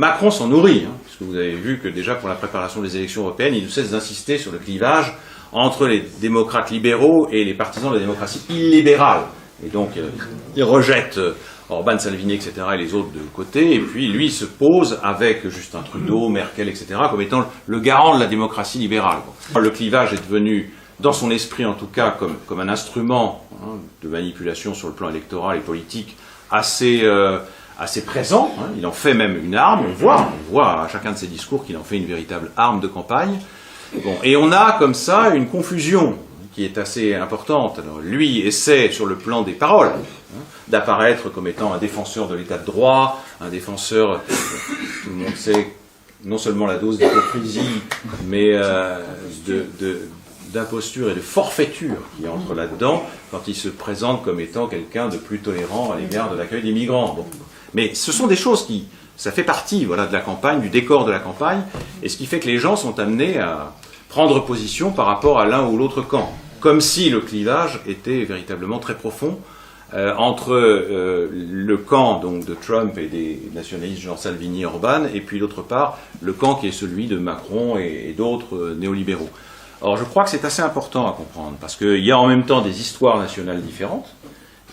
Macron s'en nourrit, puisque vous avez vu que déjà pour la préparation des élections européennes, il ne cesse d'insister sur le clivage entre les démocrates libéraux et les partisans de la démocratie illibérale. Et donc, il rejette Orban, Salvini, etc., et les autres de côté, et puis lui se pose avec Justin Trudeau, Merkel, etc., comme étant le garant de la démocratie libérale. Le clivage est devenu, dans son esprit en tout cas, comme un instrument de manipulation sur le plan électoral et politique assez présent. Il en fait même une arme, on voit à chacun de ses discours qu'il en fait une véritable arme de campagne. Bon, et on a comme ça une confusion qui est assez importante. Alors, lui essaie, sur le plan des paroles, d'apparaître comme étant un défenseur de l'état de droit, un défenseur, tout le monde sait, non seulement la dose d'hypocrisie, mais d'imposture et de forfaiture qui entre là-dedans quand il se présente comme étant quelqu'un de plus tolérant à l'égard de l'accueil des migrants. Bon. Mais ce sont des choses qui, ça fait partie de la campagne, du décor de la campagne, et ce qui fait que les gens sont amenés à prendre position par rapport à l'un ou l'autre camp, comme si le clivage était véritablement très profond entre le camp donc, de Trump et des nationalistes genre Salvini et Orban, et puis d'autre part le camp qui est celui de Macron et d'autres néolibéraux. Alors je crois que c'est assez important à comprendre, parce qu'il y a en même temps des histoires nationales différentes,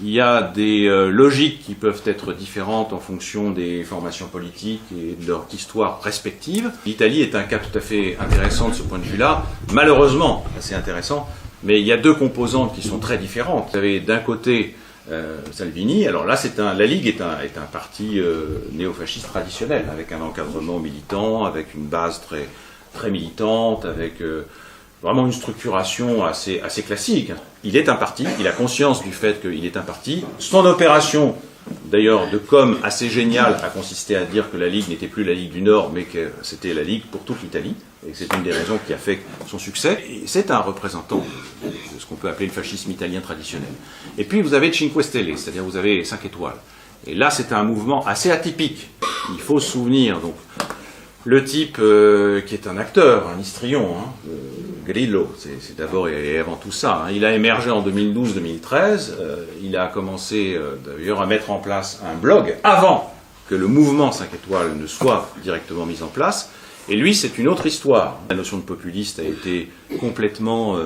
il y a des logiques qui peuvent être différentes en fonction des formations politiques et de leur histoire respective. L'Italie est un cas tout à fait intéressant de ce point de vue-là, malheureusement assez intéressant, mais il y a deux composantes qui sont très différentes. Vous avez d'un côté Salvini, alors là la Ligue est un parti néofasciste traditionnel, avec un encadrement militant, avec une base très militante, avec vraiment une structuration assez classique. Il est un parti, il a conscience du fait qu'il est un parti. Son opération, d'ailleurs, de com assez géniale, a consisté à dire que la Ligue n'était plus la Ligue du Nord, mais que c'était la Ligue pour toute l'Italie. Et c'est une des raisons qui a fait son succès. Et c'est un représentant de ce qu'on peut appeler le fascisme italien traditionnel. Et puis vous avez Cinque Stelle, c'est-à-dire vous avez 5 étoiles. Et là, c'est un mouvement assez atypique. Il faut se souvenir, donc, le type qui est un acteur, un histrion, Grillo, c'est d'abord et avant tout ça. Il a émergé en 2012-2013, il a commencé d'ailleurs à mettre en place un blog avant que le mouvement 5 étoiles ne soit directement mis en place. Et lui, c'est une autre histoire. La notion de populiste a été complètement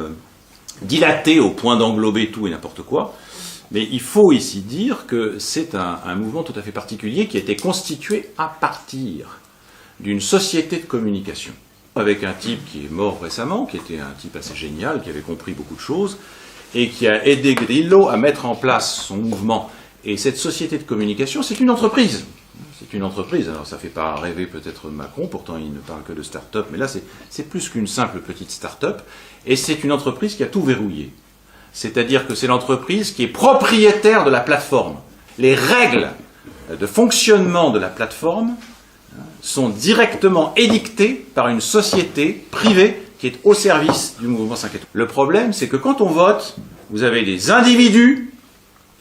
dilatée au point d'englober tout et n'importe quoi. Mais il faut ici dire que c'est un mouvement tout à fait particulier qui a été constitué à partir d'une société de communication, avec un type qui est mort récemment, qui était un type assez génial, qui avait compris beaucoup de choses, et qui a aidé Grillo à mettre en place son mouvement. Et cette société de communication, c'est une entreprise. C'est une entreprise, alors ça ne fait pas rêver peut-être Macron, pourtant il ne parle que de start-up, mais là c'est plus qu'une simple petite start-up, et c'est une entreprise qui a tout verrouillé. C'est-à-dire que c'est l'entreprise qui est propriétaire de la plateforme. Les règles de fonctionnement de la plateforme sont directement édictées par une société privée qui est au service du mouvement 5 étoiles. Le problème, c'est que quand on vote, vous avez des individus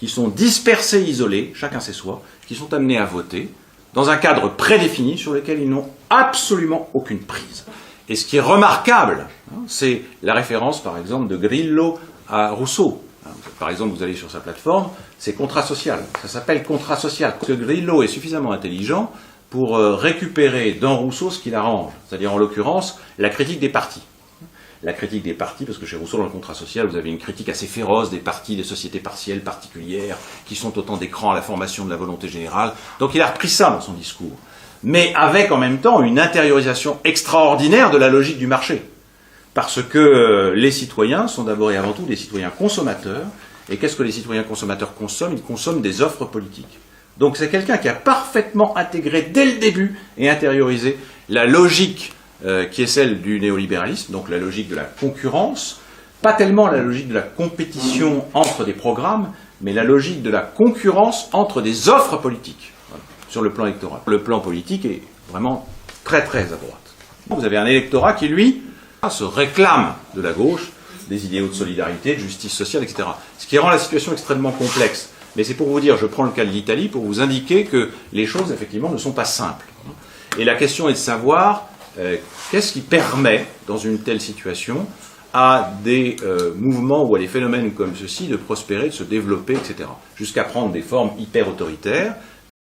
qui sont dispersés, isolés, chacun chez soi, qui sont amenés à voter dans un cadre prédéfini sur lequel ils n'ont absolument aucune prise. Et ce qui est remarquable, c'est la référence, par exemple, de Grillo à Rousseau. Par exemple, vous allez sur sa plateforme, c'est contrat social. Ça s'appelle contrat social. Parce que Grillo est suffisamment intelligent pour récupérer dans Rousseau ce qu'il arrange, c'est-à-dire en l'occurrence la critique des partis. La critique des partis, parce que chez Rousseau, dans le contrat social, vous avez une critique assez féroce des partis, des sociétés partielles particulières, qui sont autant d'écrans à la formation de la volonté générale. Donc il a repris ça dans son discours, mais avec en même temps une intériorisation extraordinaire de la logique du marché. Parce que les citoyens sont d'abord et avant tout des citoyens consommateurs, et qu'est-ce que les citoyens consommateurs consomment? Ils consomment des offres politiques. Donc c'est quelqu'un qui a parfaitement intégré dès le début et intériorisé la logique qui est celle du néolibéralisme, donc la logique de la concurrence, pas tellement la logique de la compétition entre des programmes, mais la logique de la concurrence entre des offres politiques, voilà, sur le plan électoral. Le plan politique est vraiment très très à droite. Vous avez un électorat qui, lui, se réclame de la gauche, des idéaux de solidarité, de justice sociale, etc. Ce qui rend la situation extrêmement complexe. Mais c'est pour vous dire, je prends le cas de l'Italie, pour vous indiquer que les choses, effectivement, ne sont pas simples. Et la question est de savoir qu'est-ce qui permet, dans une telle situation, à des mouvements ou à des phénomènes comme ceci de prospérer, de se développer, etc. Jusqu'à prendre des formes hyper autoritaires,